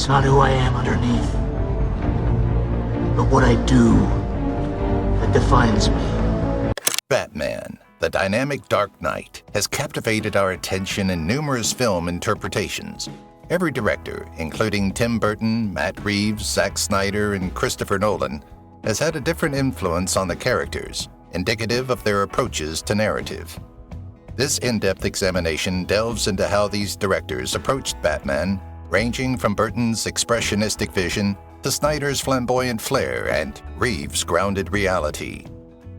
It's not who I am underneath, but what I do that defines me. Batman, the dynamic Dark Knight, has captivated our attention in numerous film interpretations. Every director, including Tim Burton, Matt Reeves, Zack Snyder, and Christopher Nolan, has had a different influence on the characters, indicative of their approaches to narrative. This in-depth examination delves into how these directors approached Batman, ranging from Burton's expressionistic vision to Snyder's flamboyant flair and Reeves' grounded reality.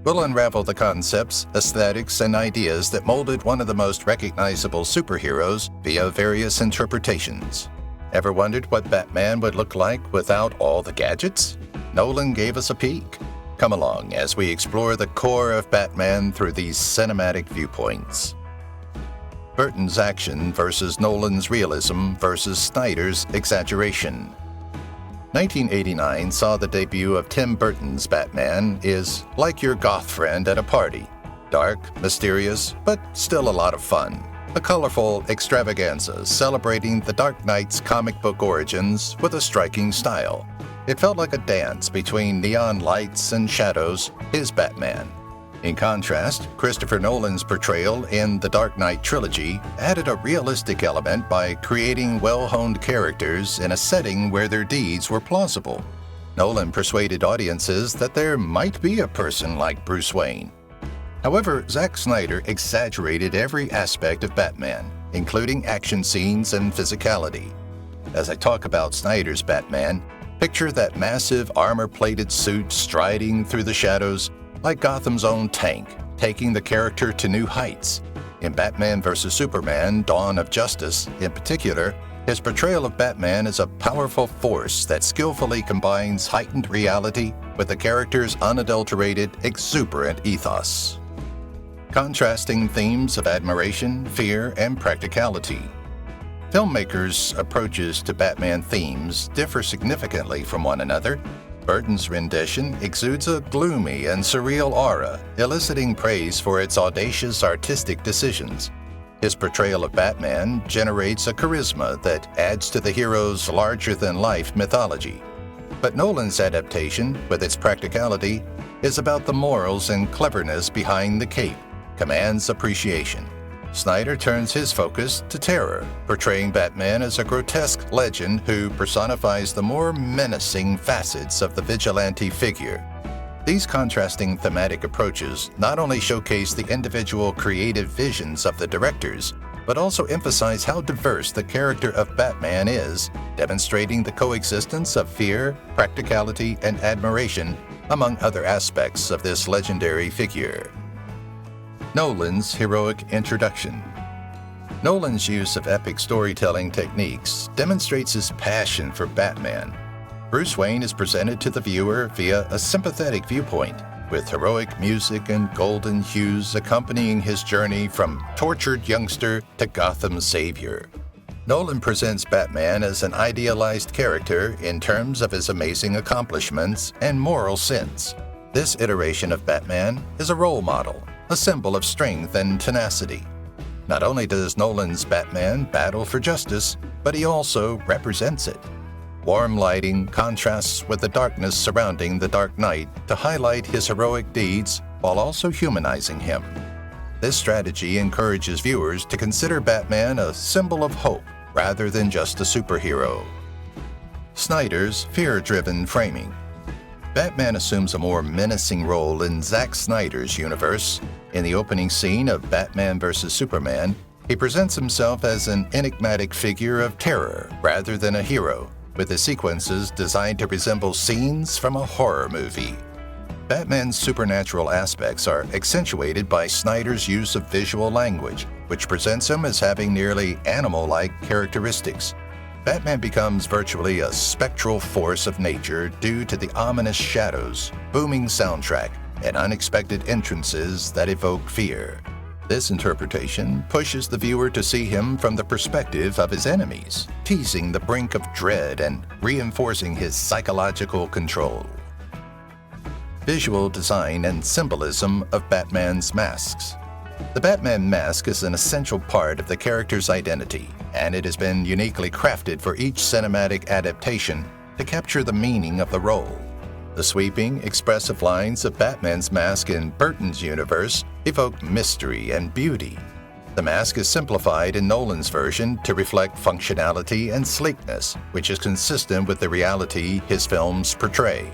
We'll unravel the concepts, aesthetics, and ideas that molded one of the most recognizable superheroes via various interpretations. Ever wondered what Batman would look like without all the gadgets? Nolan gave us a peek. Come along as we explore the core of Batman through these cinematic viewpoints. Burton's action versus Nolan's realism versus Snyder's exaggeration. 1989 saw the debut of Tim Burton's Batman is like your goth friend at a party. Dark, mysterious, but still a lot of fun. A colorful extravaganza celebrating the Dark Knight's comic book origins with a striking style. It felt like a dance between neon lights and shadows, his Batman. In contrast, Christopher Nolan's portrayal in the Dark Knight trilogy added a realistic element by creating well-honed characters in a setting where their deeds were plausible. Nolan persuaded audiences that there might be a person like Bruce Wayne. However, Zack Snyder exaggerated every aspect of Batman, including action scenes and physicality. As I talk about Snyder's Batman, picture that massive armor-plated suit striding through the shadows like Gotham's own tank, taking the character to new heights. In Batman vs. Superman: Dawn of Justice, in particular, his portrayal of Batman is a powerful force that skillfully combines heightened reality with the character's unadulterated, exuberant ethos. Contrasting themes of admiration, fear, and practicality. Filmmakers' approaches to Batman themes differ significantly from one another. Burton's rendition exudes a gloomy and surreal aura, eliciting praise for its audacious artistic decisions. His portrayal of Batman generates a charisma that adds to the hero's larger-than-life mythology. But Nolan's adaptation, with its practicality, is about the morals and cleverness behind the cape, commands appreciation. Snyder turns his focus to terror, portraying Batman as a grotesque legend who personifies the more menacing facets of the vigilante figure. These contrasting thematic approaches not only showcase the individual creative visions of the directors, but also emphasize how diverse the character of Batman is, demonstrating the coexistence of fear, practicality, and admiration, among other aspects of this legendary figure. Nolan's heroic introduction. Nolan's use of epic storytelling techniques demonstrates his passion for Batman. Bruce Wayne is presented to the viewer via a sympathetic viewpoint, with heroic music and golden hues accompanying his journey from tortured youngster to Gotham's savior. Nolan presents Batman as an idealized character in terms of his amazing accomplishments and moral sense. This iteration of Batman is a role model, a symbol of strength and tenacity. Not only does Nolan's Batman battle for justice, but he also represents it. Warm lighting contrasts with the darkness surrounding the Dark Knight to highlight his heroic deeds while also humanizing him. This strategy encourages viewers to consider Batman a symbol of hope rather than just a superhero. Snyder's fear-driven framing. Batman assumes a more menacing role in Zack Snyder's universe. In the opening scene of Batman vs. Superman, he presents himself as an enigmatic figure of terror rather than a hero, with his sequences designed to resemble scenes from a horror movie. Batman's supernatural aspects are accentuated by Snyder's use of visual language, which presents him as having nearly animal-like characteristics. Batman becomes virtually a spectral force of nature due to the ominous shadows, booming soundtrack, and unexpected entrances that evoke fear. This interpretation pushes the viewer to see him from the perspective of his enemies, teasing the brink of dread and reinforcing his psychological control. Visual design and symbolism of Batman's masks. The Batman mask is an essential part of the character's identity, and it has been uniquely crafted for each cinematic adaptation to capture the meaning of the role. The sweeping, expressive lines of Batman's mask in Burton's universe evoke mystery and beauty. The mask is simplified in Nolan's version to reflect functionality and sleekness, which is consistent with the reality his films portray.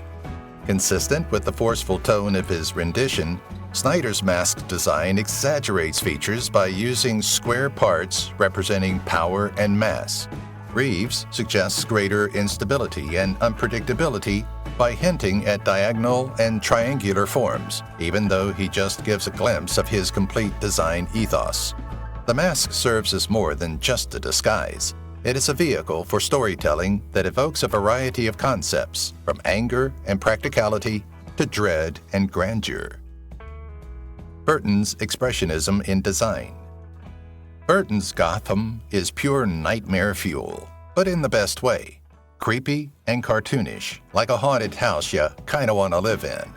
Consistent with the forceful tone of his rendition, Snyder's mask design exaggerates features by using square parts representing power and mass. Reeves suggests greater instability and unpredictability by hinting at diagonal and triangular forms, even though he just gives a glimpse of his complete design ethos. The mask serves as more than just a disguise. It is a vehicle for storytelling that evokes a variety of concepts, from anger and practicality to dread and grandeur. Burton's expressionism in design. Burton's Gotham is pure nightmare fuel, but in the best way. Creepy and cartoonish, like a haunted house you kinda wanna live in.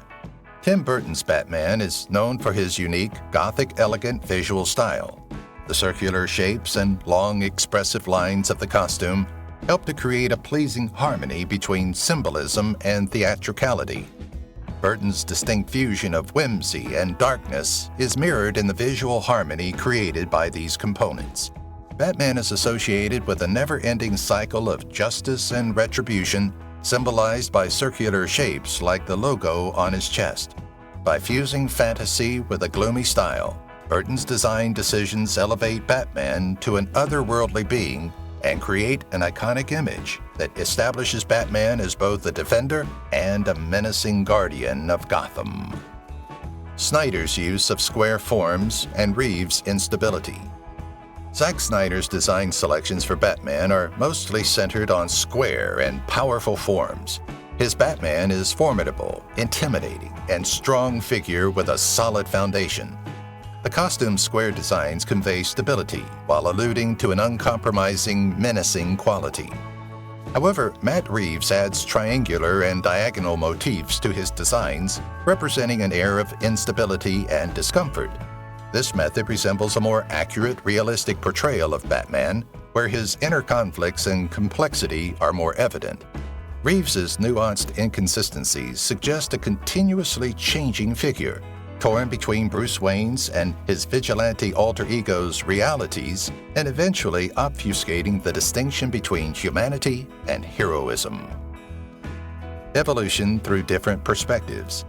Tim Burton's Batman is known for his unique, Gothic, elegant visual style. The circular shapes and long, expressive lines of the costume help to create a pleasing harmony between symbolism and theatricality. Burton's distinct fusion of whimsy and darkness is mirrored in the visual harmony created by these components. Batman is associated with a never-ending cycle of justice and retribution, symbolized by circular shapes like the logo on his chest. By fusing fantasy with a gloomy style, Burton's design decisions elevate Batman to an otherworldly being and create an iconic image that establishes Batman as both a defender and a menacing guardian of Gotham. Snyder's use of square forms and Reeves' instability. Zack Snyder's design selections for Batman are mostly centered on square and powerful forms. His Batman is formidable, intimidating, and strong figure with a solid foundation. The costume's square designs convey stability while alluding to an uncompromising, menacing quality. However, Matt Reeves adds triangular and diagonal motifs to his designs, representing an air of instability and discomfort. This method resembles a more accurate, realistic portrayal of Batman, where his inner conflicts and complexity are more evident. Reeves's nuanced inconsistencies suggest a continuously changing figure, torn between Bruce Wayne's and his vigilante alter ego's realities, and eventually obfuscating the distinction between humanity and heroism. Evolution through different perspectives.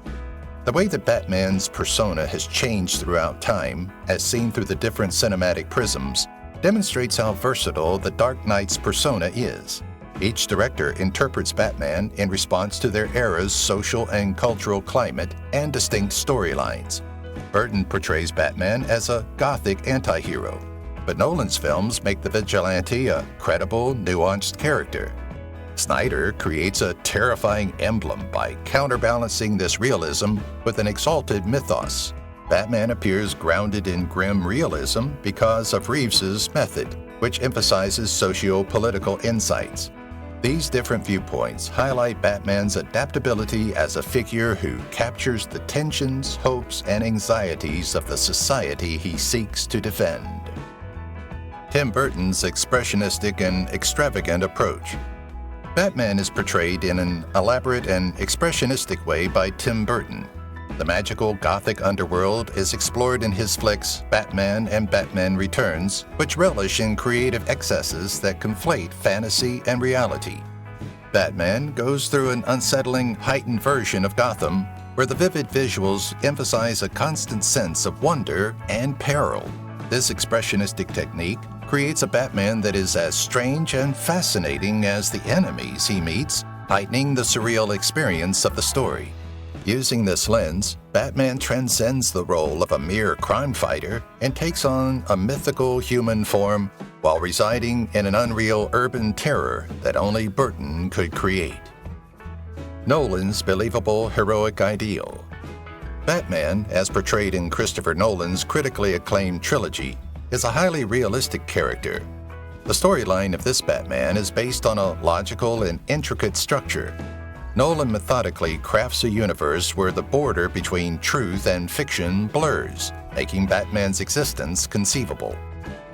The way that Batman's persona has changed throughout time, as seen through the different cinematic prisms, demonstrates how versatile the Dark Knight's persona is. Each director interprets Batman in response to their era's social and cultural climate and distinct storylines. Burton portrays Batman as a Gothic anti-hero, but Nolan's films make the vigilante a credible, nuanced character. Snyder creates a terrifying emblem by counterbalancing this realism with an exalted mythos. Batman appears grounded in grim realism because of Reeves's method, which emphasizes socio-political insights. These different viewpoints highlight Batman's adaptability as a figure who captures the tensions, hopes, and anxieties of the society he seeks to defend. Tim Burton's expressionistic and extravagant approach. Batman is portrayed in an elaborate and expressionistic way by Tim Burton. The magical Gothic underworld is explored in his flicks Batman and Batman Returns, which relish in creative excesses that conflate fantasy and reality. Batman goes through an unsettling, heightened version of Gotham, where the vivid visuals emphasize a constant sense of wonder and peril. This expressionistic technique creates a Batman that is as strange and fascinating as the enemies he meets, heightening the surreal experience of the story. Using this lens, Batman transcends the role of a mere crime fighter and takes on a mythical human form while residing in an unreal urban terror that only Burton could create. Nolan's believable heroic ideal. Batman, as portrayed in Christopher Nolan's critically acclaimed trilogy, is a highly realistic character. The storyline of this Batman is based on a logical and intricate structure. Nolan methodically crafts a universe where the border between truth and fiction blurs, making Batman's existence conceivable.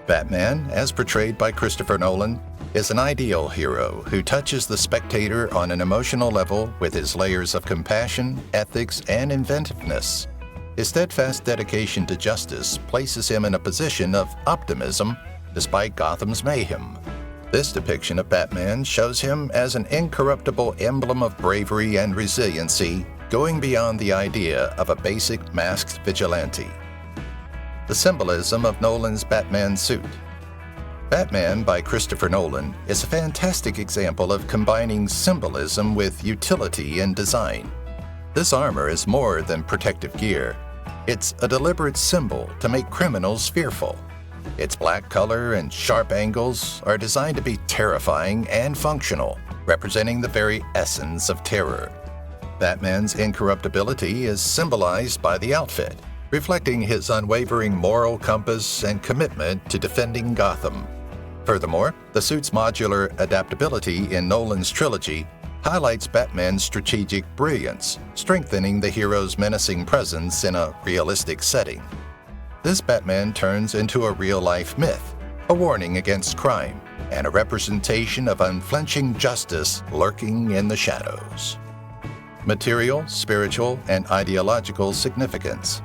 Batman, as portrayed by Christopher Nolan, is an ideal hero who touches the spectator on an emotional level with his layers of compassion, ethics, and inventiveness. His steadfast dedication to justice places him in a position of optimism despite Gotham's mayhem. This depiction of Batman shows him as an incorruptible emblem of bravery and resiliency, going beyond the idea of a basic masked vigilante. The symbolism of Nolan's Batman suit. Batman by Christopher Nolan is a fantastic example of combining symbolism with utility in design. This armor is more than protective gear. It's a deliberate symbol to make criminals fearful. Its black color and sharp angles are designed to be terrifying and functional, representing the very essence of terror. Batman's incorruptibility is symbolized by the outfit, reflecting his unwavering moral compass and commitment to defending Gotham. Furthermore, the suit's modular adaptability in Nolan's trilogy highlights Batman's strategic brilliance, strengthening the hero's menacing presence in a realistic setting. This Batman turns into a real-life myth, a warning against crime, and a representation of unflinching justice lurking in the shadows. Material, spiritual, and ideological significance.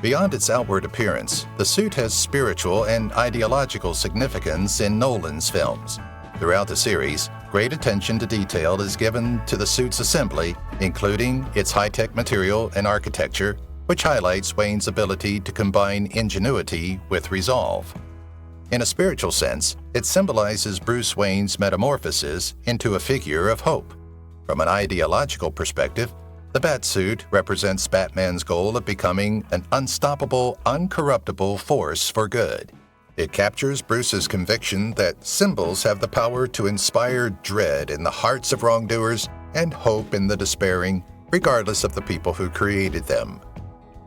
Beyond its outward appearance, the suit has spiritual and ideological significance in Nolan's films. Throughout the series, great attention to detail is given to the suit's assembly, including its high-tech material and architecture, which highlights Wayne's ability to combine ingenuity with resolve. In a spiritual sense, it symbolizes Bruce Wayne's metamorphosis into a figure of hope. From an ideological perspective, the Batsuit represents Batman's goal of becoming an unstoppable, uncorruptible force for good. It captures Bruce's conviction that symbols have the power to inspire dread in the hearts of wrongdoers and hope in the despairing, regardless of the people who created them.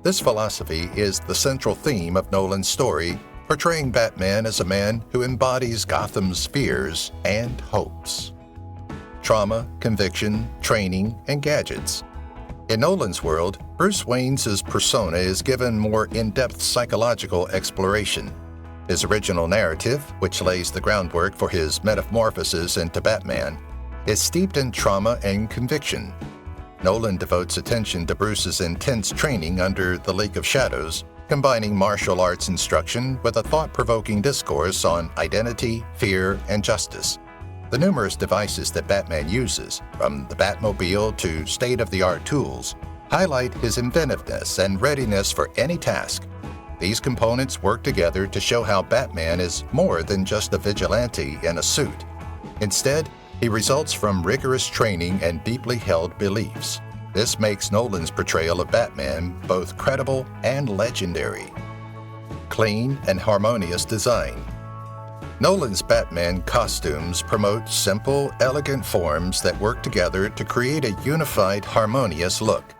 This philosophy is the central theme of Nolan's story, portraying Batman as a man who embodies Gotham's fears and hopes. Trauma, conviction, training, and gadgets. In Nolan's world, Bruce Wayne's persona is given more in-depth psychological exploration. His original narrative, which lays the groundwork for his metamorphosis into Batman, is steeped in trauma and conviction. Nolan devotes attention to Bruce's intense training under the League of Shadows, combining martial arts instruction with a thought-provoking discourse on identity, fear, and justice. The numerous devices that Batman uses, from the Batmobile to state-of-the-art tools, highlight his inventiveness and readiness for any task. These components work together to show how Batman is more than just a vigilante in a suit. Instead, he results from rigorous training and deeply held beliefs. This makes Nolan's portrayal of Batman both credible and legendary. Clean and harmonious design. Nolan's Batman costumes promote simple, elegant forms that work together to create a unified, harmonious look.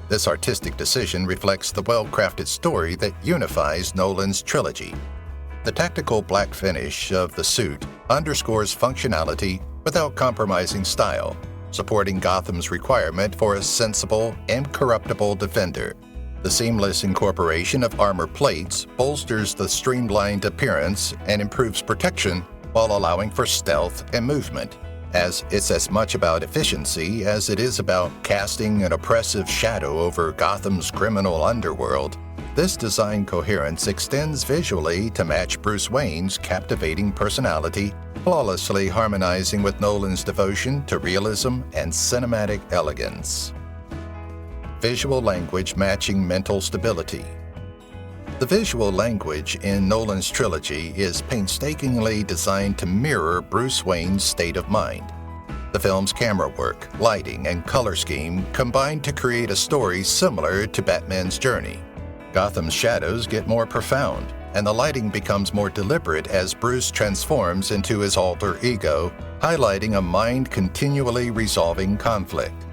This artistic decision reflects the well-crafted story that unifies Nolan's trilogy. The tactical black finish of the suit underscores functionality without compromising style, supporting Gotham's requirement for a sensible, incorruptible defender. The seamless incorporation of armor plates bolsters the streamlined appearance and improves protection while allowing for stealth and movement, as it's as much about efficiency as it is about casting an oppressive shadow over Gotham's criminal underworld. This design coherence extends visually to match Bruce Wayne's captivating personality, flawlessly harmonizing with Nolan's devotion to realism and cinematic elegance. Visual language matching mental stability. The visual language in Nolan's trilogy is painstakingly designed to mirror Bruce Wayne's state of mind. The film's camera work, lighting, and color scheme combine to create a story similar to Batman's journey. Gotham's shadows get more profound, and the lighting becomes more deliberate as Bruce transforms into his alter ego, highlighting a mind continually resolving conflict.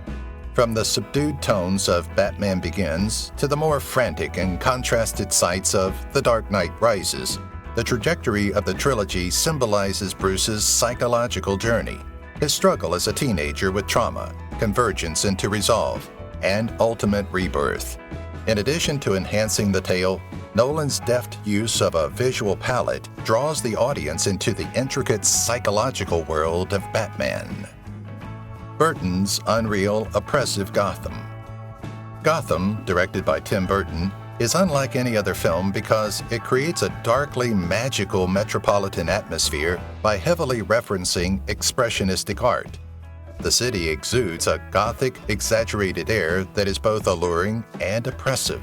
From the subdued tones of Batman Begins to the more frantic and contrasted sights of The Dark Knight Rises, the trajectory of the trilogy symbolizes Bruce's psychological journey, his struggle as a teenager with trauma, convergence into resolve, and ultimate rebirth. In addition to enhancing the tale, Nolan's deft use of a visual palette draws the audience into the intricate psychological world of Batman. Burton's unreal, oppressive Gotham. Gotham, directed by Tim Burton, is unlike any other film because it creates a darkly magical metropolitan atmosphere by heavily referencing expressionistic art. The city exudes a gothic, exaggerated air that is both alluring and oppressive.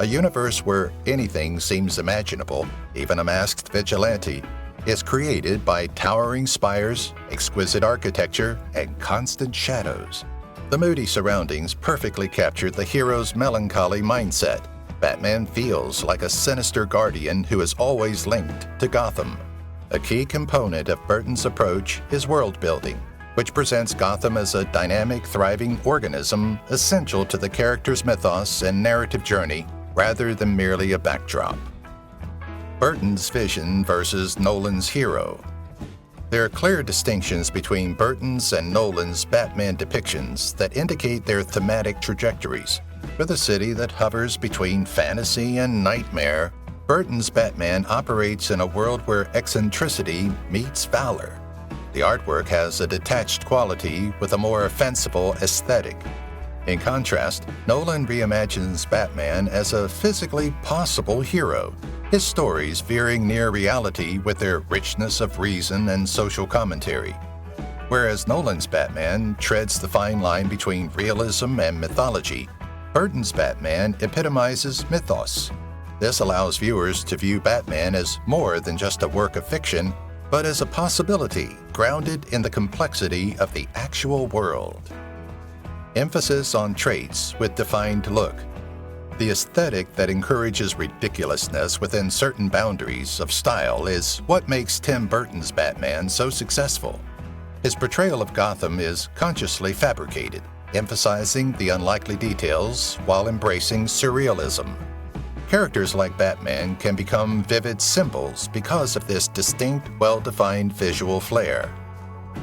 A universe where anything seems imaginable, even a masked vigilante, is created by towering spires, exquisite architecture, and constant shadows. The moody surroundings perfectly capture the hero's melancholy mindset. Batman feels like a sinister guardian who is always linked to Gotham. A key component of Burton's approach is world building, which presents Gotham as a dynamic, thriving organism essential to the character's mythos and narrative journey, rather than merely a backdrop. Burton's vision versus Nolan's hero. There are clear distinctions between Burton's and Nolan's Batman depictions that indicate their thematic trajectories. With a city that hovers between fantasy and nightmare, Burton's Batman operates in a world where eccentricity meets valor. The artwork has a detached quality with a more fanciful aesthetic. In contrast, Nolan reimagines Batman as a physically possible hero, his stories veering near reality with their richness of reason and social commentary. Whereas Nolan's Batman treads the fine line between realism and mythology, Burton's Batman epitomizes mythos. This allows viewers to view Batman as more than just a work of fiction, but as a possibility grounded in the complexity of the actual world. Emphasis on traits with defined look. The aesthetic that encourages ridiculousness within certain boundaries of style is what makes Tim Burton's Batman so successful. His portrayal of Gotham is consciously fabricated, emphasizing the unlikely details while embracing surrealism. Characters like Batman can become vivid symbols because of this distinct, well-defined visual flair.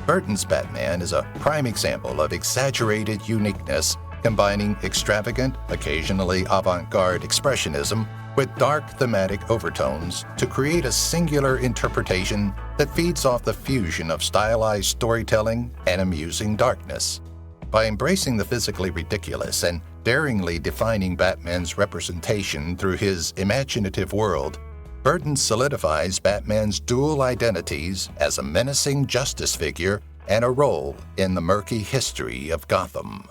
Burton's Batman is a prime example of exaggerated uniqueness, combining extravagant, occasionally avant-garde expressionism with dark thematic overtones to create a singular interpretation that feeds off the fusion of stylized storytelling and amusing darkness. By embracing the physically ridiculous and daringly defining Batman's representation through his imaginative world, Burton solidifies Batman's dual identities as a menacing justice figure and a role in the murky history of Gotham.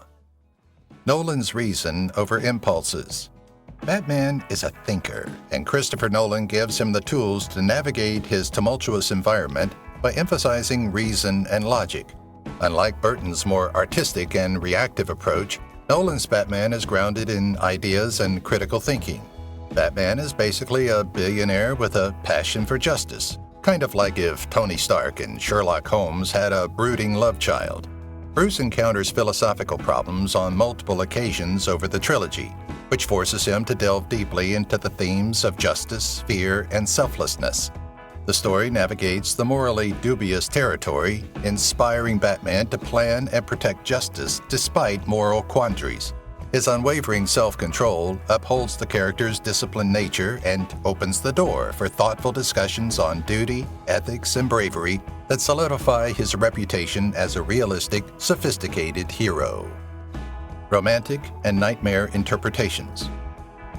Nolan's reason over impulses. Batman is a thinker, and Christopher Nolan gives him the tools to navigate his tumultuous environment by emphasizing reason and logic. Unlike Burton's more artistic and reactive approach, Nolan's Batman is grounded in ideas and critical thinking. Batman is basically a billionaire with a passion for justice, kind of like if Tony Stark and Sherlock Holmes had a brooding love child. Bruce encounters philosophical problems on multiple occasions over the trilogy, which forces him to delve deeply into the themes of justice, fear, and selflessness. The story navigates the morally dubious territory, inspiring Batman to plan and protect justice despite moral quandaries. His unwavering self-control upholds the character's disciplined nature and opens the door for thoughtful discussions on duty, ethics, and bravery that solidify his reputation as a realistic, sophisticated hero. Romantic and nightmare interpretations.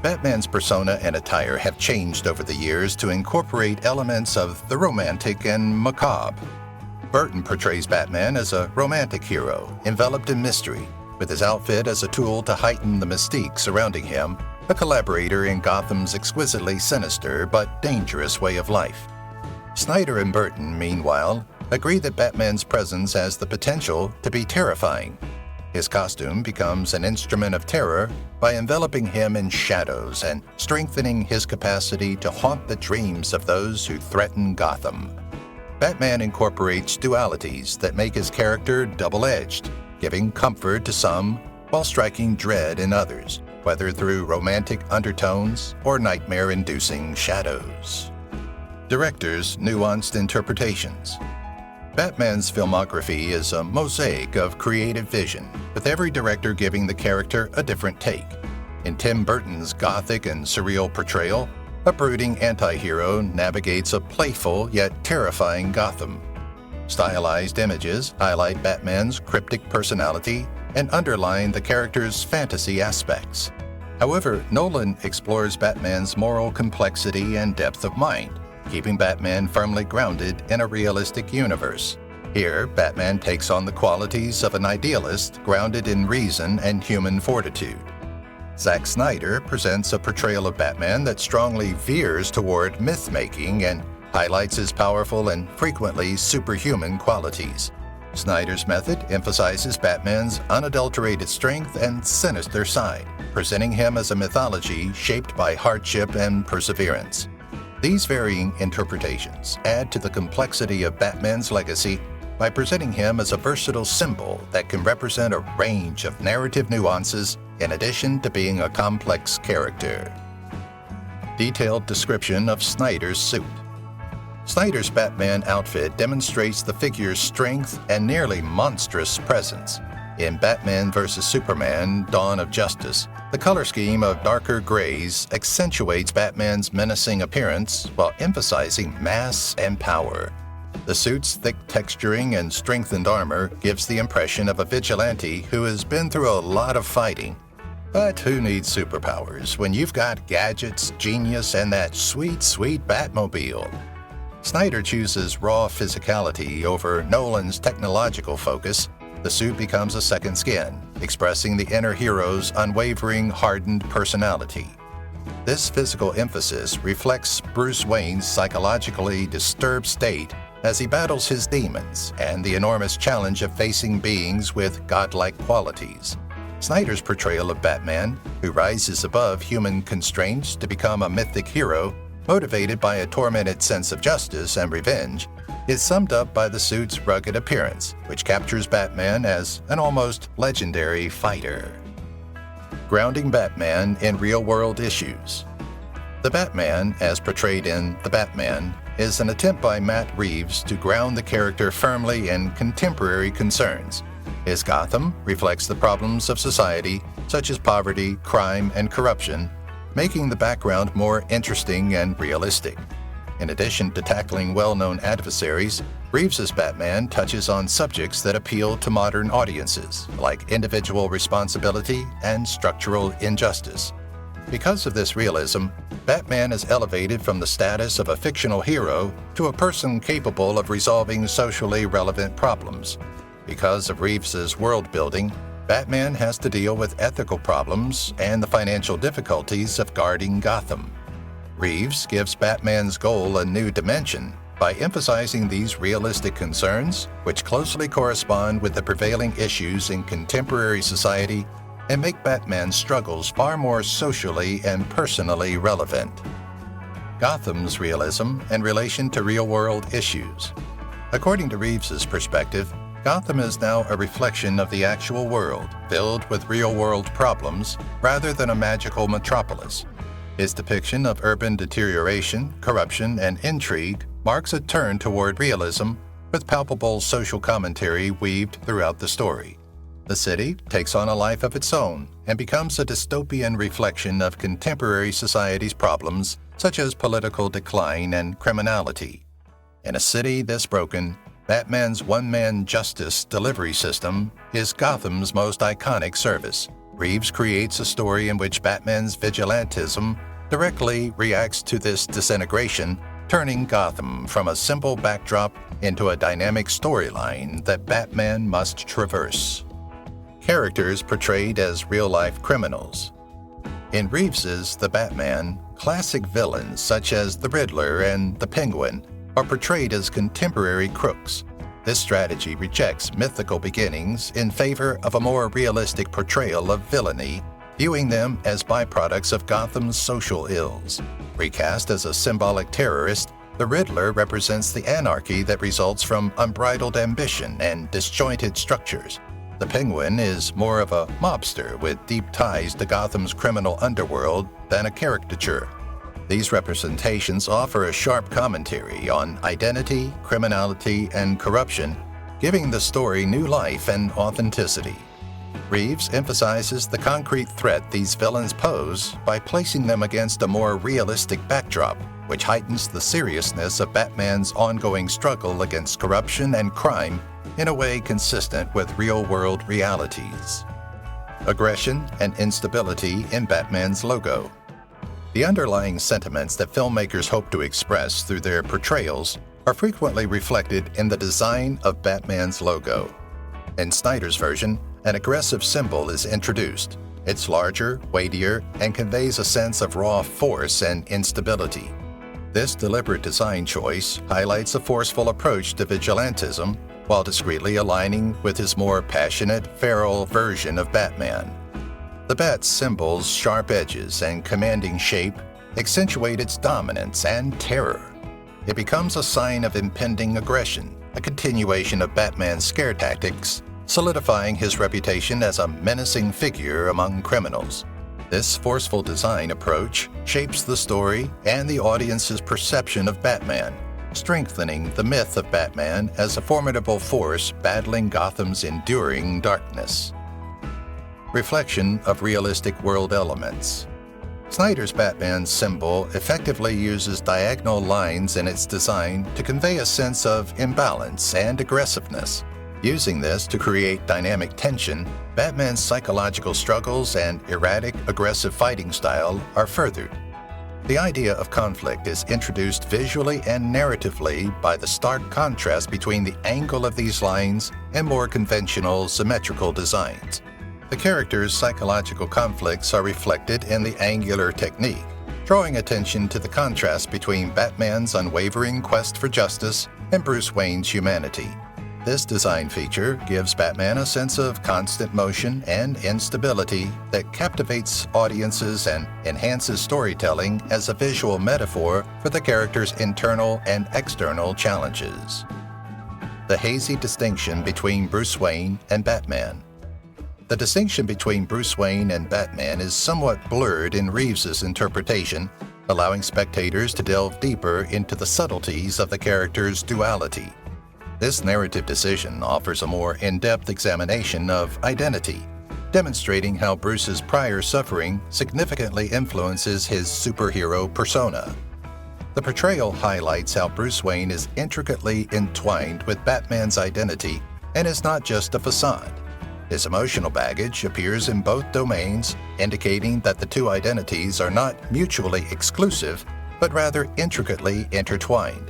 Batman's persona and attire have changed over the years to incorporate elements of the romantic and macabre. Burton portrays Batman as a romantic hero, enveloped in mystery, with his outfit as a tool to heighten the mystique surrounding him, a collaborator in Gotham's exquisitely sinister but dangerous way of life. Snyder and Burton, meanwhile, agree that Batman's presence has the potential to be terrifying. His costume becomes an instrument of terror by enveloping him in shadows and strengthening his capacity to haunt the dreams of those who threaten Gotham. Batman incorporates dualities that make his character double-edged, giving comfort to some while striking dread in others, whether through romantic undertones or nightmare-inducing shadows. Director's nuanced interpretations. Batman's filmography is a mosaic of creative vision, with every director giving the character a different take. In Tim Burton's gothic and surreal portrayal, a brooding anti-hero navigates a playful yet terrifying Gotham. Stylized images highlight Batman's cryptic personality and underline the character's fantasy aspects. However, Nolan explores Batman's moral complexity and depth of mind, keeping Batman firmly grounded in a realistic universe. Here, Batman takes on the qualities of an idealist grounded in reason and human fortitude. Zack Snyder presents a portrayal of Batman that strongly veers toward myth-making and highlights his powerful and frequently superhuman qualities. Snyder's method emphasizes Batman's unadulterated strength and sinister side, presenting him as a mythology shaped by hardship and perseverance. These varying interpretations add to the complexity of Batman's legacy by presenting him as a versatile symbol that can represent a range of narrative nuances in addition to being a complex character. Detailed description of Snyder's suit. Snyder's Batman outfit demonstrates the figure's strength and nearly monstrous presence. In Batman vs. Superman: Dawn of Justice, the color scheme of darker grays accentuates Batman's menacing appearance while emphasizing mass and power. The suit's thick texturing and strengthened armor gives the impression of a vigilante who has been through a lot of fighting. But who needs superpowers when you've got gadgets, genius, and that sweet, sweet Batmobile? Snyder chooses raw physicality over Nolan's technological focus. The suit becomes a second skin, expressing the inner hero's unwavering, hardened personality. This physical emphasis reflects Bruce Wayne's psychologically disturbed state as he battles his demons and the enormous challenge of facing beings with godlike qualities. Snyder's portrayal of Batman, who rises above human constraints to become a mythic hero, motivated by a tormented sense of justice and revenge, is summed up by the suit's rugged appearance, which captures Batman as an almost legendary fighter. Grounding Batman in real-world issues. The Batman, as portrayed in The Batman, is an attempt by Matt Reeves to ground the character firmly in contemporary concerns. His Gotham reflects the problems of society, such as poverty, crime, and corruption, making the background more interesting and realistic. In addition to tackling well-known adversaries, Reeves's Batman touches on subjects that appeal to modern audiences, like individual responsibility and structural injustice. Because of this realism, Batman is elevated from the status of a fictional hero to a person capable of resolving socially relevant problems. Because of Reeves's world-building, Batman has to deal with ethical problems and the financial difficulties of guarding Gotham. Reeves gives Batman's goal a new dimension by emphasizing these realistic concerns, which closely correspond with the prevailing issues in contemporary society and make Batman's struggles far more socially and personally relevant. Gotham's realism in relation to real-world issues. According to Reeves's perspective, Gotham is now a reflection of the actual world, filled with real-world problems, rather than a magical metropolis. His depiction of urban deterioration, corruption, and intrigue marks a turn toward realism, with palpable social commentary weaved throughout the story. The city takes on a life of its own and becomes a dystopian reflection of contemporary society's problems, such as political decline and criminality. In a city this broken, Batman's one-man justice delivery system is Gotham's most iconic service. Reeves creates a story in which Batman's vigilantism directly reacts to this disintegration, turning Gotham from a simple backdrop into a dynamic storyline that Batman must traverse. Characters portrayed as real-life criminals. In Reeves's The Batman, classic villains such as the Riddler and the Penguin are portrayed as contemporary crooks. This strategy rejects mythical beginnings in favor of a more realistic portrayal of villainy, viewing them as byproducts of Gotham's social ills. Recast as a symbolic terrorist, the Riddler represents the anarchy that results from unbridled ambition and disjointed structures. The Penguin is more of a mobster with deep ties to Gotham's criminal underworld than a caricature. These representations offer a sharp commentary on identity, criminality, and corruption, giving the story new life and authenticity. Reeves emphasizes the concrete threat these villains pose by placing them against a more realistic backdrop, which heightens the seriousness of Batman's ongoing struggle against corruption and crime in a way consistent with real-world realities. Aggression and instability in Batman's logo. The underlying sentiments that filmmakers hope to express through their portrayals are frequently reflected in the design of Batman's logo. In Snyder's version, an aggressive symbol is introduced. It's larger, weightier, and conveys a sense of raw force and instability. This deliberate design choice highlights a forceful approach to vigilantism while discreetly aligning with his more passionate, feral version of Batman. The Bat's symbol's sharp edges and commanding shape accentuate its dominance and terror. It becomes a sign of impending aggression, a continuation of Batman's scare tactics, solidifying his reputation as a menacing figure among criminals. This forceful design approach shapes the story and the audience's perception of Batman, strengthening the myth of Batman as a formidable force battling Gotham's enduring darkness. Reflection of realistic world elements. Snyder's Batman symbol effectively uses diagonal lines in its design to convey a sense of imbalance and aggressiveness. Using this to create dynamic tension, Batman's psychological struggles and erratic, aggressive fighting style are furthered. The idea of conflict is introduced visually and narratively by the stark contrast between the angle of these lines and more conventional, symmetrical designs. The characters' psychological conflicts are reflected in the angular technique, drawing attention to the contrast between Batman's unwavering quest for justice and Bruce Wayne's humanity. This design feature gives Batman a sense of constant motion and instability that captivates audiences and enhances storytelling as a visual metaphor for the character's internal and external challenges. The hazy distinction between Bruce Wayne and Batman. The distinction between Bruce Wayne and Batman is somewhat blurred in Reeves's interpretation, allowing spectators to delve deeper into the subtleties of the character's duality. This narrative decision offers a more in-depth examination of identity, demonstrating how Bruce's prior suffering significantly influences his superhero persona. The portrayal highlights how Bruce Wayne is intricately entwined with Batman's identity and is not just a facade. His emotional baggage appears in both domains, indicating that the two identities are not mutually exclusive, but rather intricately intertwined.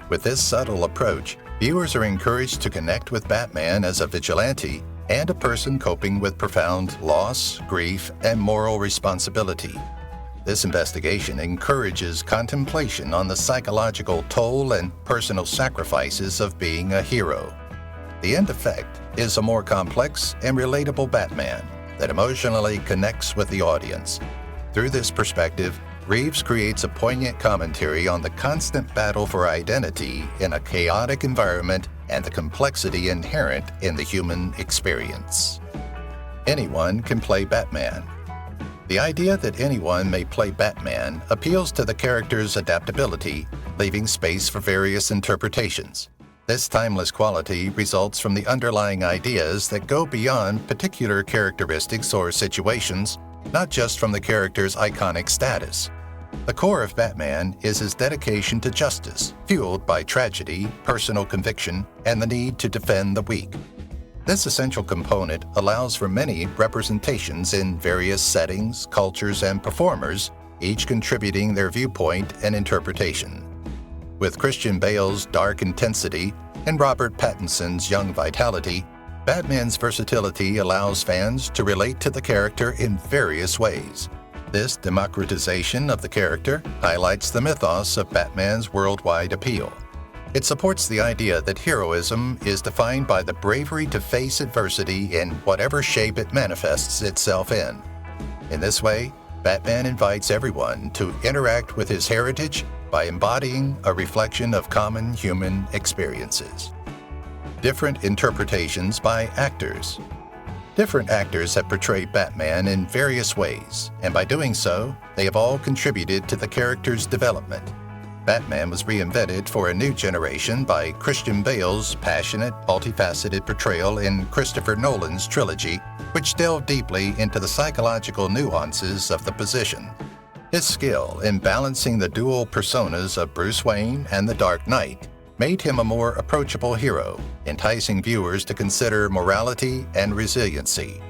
With this subtle approach, viewers are encouraged to connect with Batman as a vigilante and a person coping with profound loss, grief, and moral responsibility. This investigation encourages contemplation on the psychological toll and personal sacrifices of being a hero. The end effect is a more complex and relatable Batman that emotionally connects with the audience. Through this perspective, Reeves creates a poignant commentary on the constant battle for identity in a chaotic environment and the complexity inherent in the human experience. Anyone can play Batman. The idea that anyone may play Batman appeals to the character's adaptability, leaving space for various interpretations. This timeless quality results from the underlying ideas that go beyond particular characteristics or situations, not just from the character's iconic status. The core of Batman is his dedication to justice, fueled by tragedy, personal conviction, and the need to defend the weak. This essential component allows for many representations in various settings, cultures, and performers, each contributing their viewpoint and interpretation. With Christian Bale's dark intensity and Robert Pattinson's young vitality, Batman's versatility allows fans to relate to the character in various ways. This democratization of the character highlights the mythos of Batman's worldwide appeal. It supports the idea that heroism is defined by the bravery to face adversity in whatever shape it manifests itself in. In this way, Batman invites everyone to interact with his heritage by embodying a reflection of common human experiences. Different interpretations by actors. Different actors have portrayed Batman in various ways, and by doing so, they have all contributed to the character's development. Batman was reinvented for a new generation by Christian Bale's passionate, multifaceted portrayal in Christopher Nolan's trilogy, which delve deeply into the psychological nuances of the position. His skill in balancing the dual personas of Bruce Wayne and the Dark Knight made him a more approachable hero, enticing viewers to consider morality and resiliency.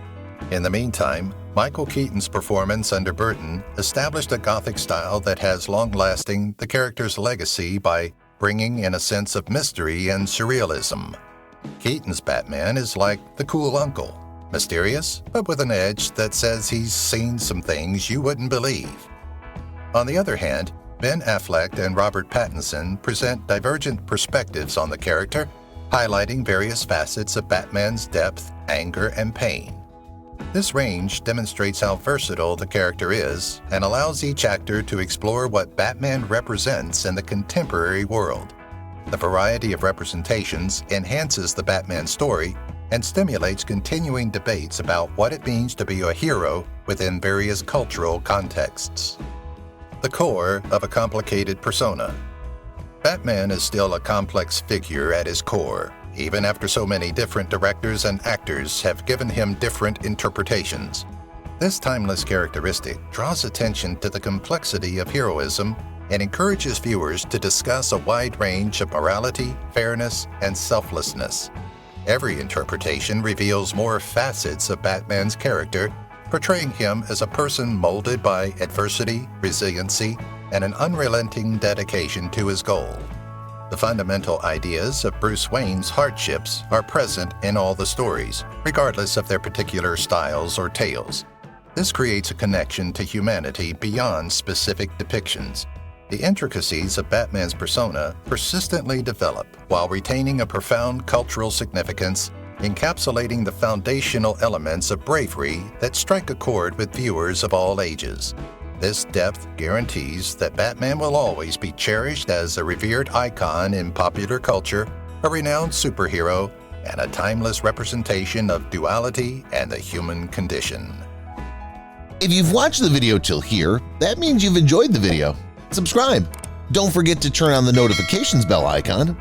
In the meantime, Michael Keaton's performance under Burton established a Gothic style that has long-lasting the character's legacy by bringing in a sense of mystery and surrealism. Keaton's Batman is like the cool uncle, mysterious, but with an edge that says he's seen some things you wouldn't believe. On the other hand, Ben Affleck and Robert Pattinson present divergent perspectives on the character, highlighting various facets of Batman's depth, anger, and pain. This range demonstrates how versatile the character is and allows each actor to explore what Batman represents in the contemporary world. The variety of representations enhances the Batman story and stimulates continuing debates about what it means to be a hero within various cultural contexts. The core of a complicated persona. Batman is still a complex figure at his core, even after so many different directors and actors have given him different interpretations. This timeless characteristic draws attention to the complexity of heroism and encourages viewers to discuss a wide range of morality, fairness, and selflessness. Every interpretation reveals more facets of Batman's character, portraying him as a person molded by adversity, resiliency, and an unrelenting dedication to his goal. The fundamental ideas of Bruce Wayne's hardships are present in all the stories, regardless of their particular styles or tales. This creates a connection to humanity beyond specific depictions. The intricacies of Batman's persona persistently develop while retaining a profound cultural significance, encapsulating the foundational elements of bravery that strike a chord with viewers of all ages. This depth guarantees that Batman will always be cherished as a revered icon in popular culture, a renowned superhero, and a timeless representation of duality and the human condition. If you've watched the video till here, that means you've enjoyed the video. Subscribe. Don't forget to turn on the notifications bell icon